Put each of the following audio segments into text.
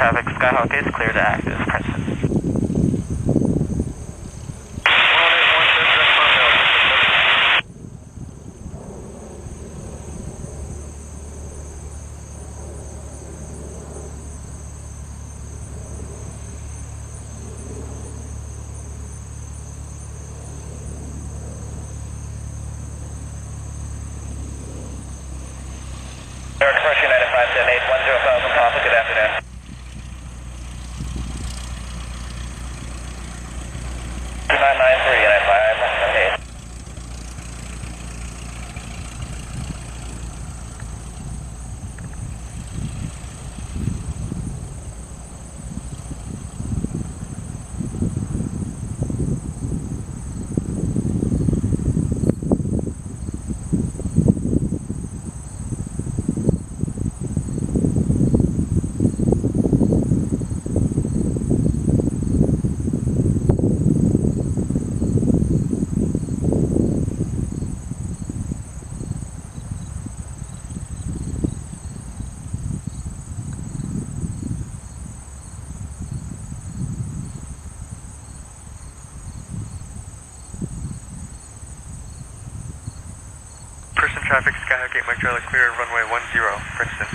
traffic, Skyhawk is clear to active, Princeton. Expression 9578, 10,000 Papa, good afternoon. Two 993 and 578. Princeton traffic, Skyhawk 8 Mike Charlie clear, runway 10, Princeton.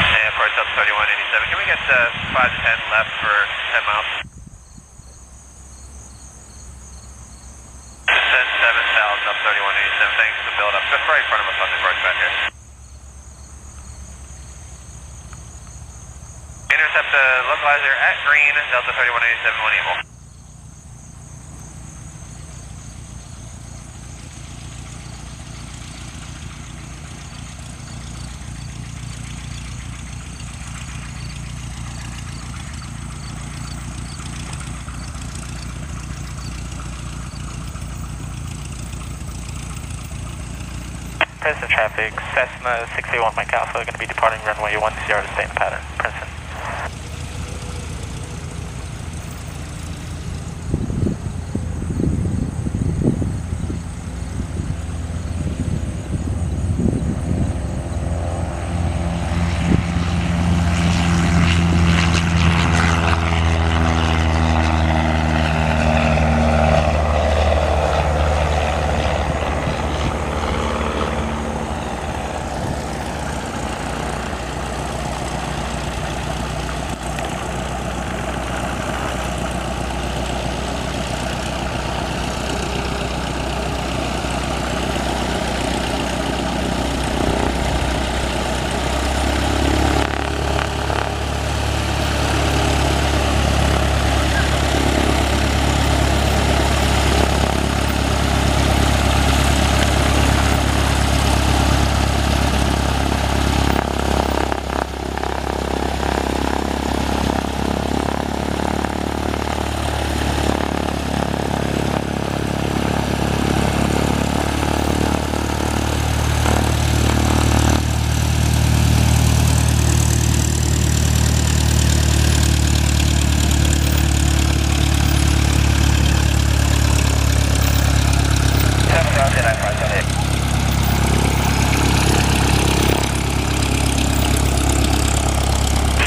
Airport's up 3187. Can we get 5 to 10 left for 10 miles? Descend 7,000 up 3187. Thanks for the build up. Just right in front of us on this right back here. Intercept the localizer at green, Delta 3187, 1 Evil. Princeton traffic, Cessna 61 Mike Alpha, going to be departing runway 10 to stay in the pattern, Princeton.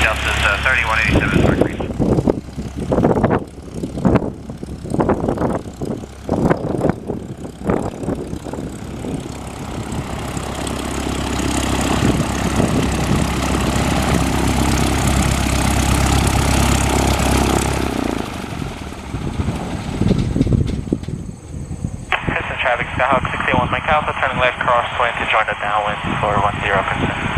Delta's 3187 Mark Green. Princeton traffic, Skyhawk 61 Mike Alpha, turning left crossway to join the downwind for 10 Princeton.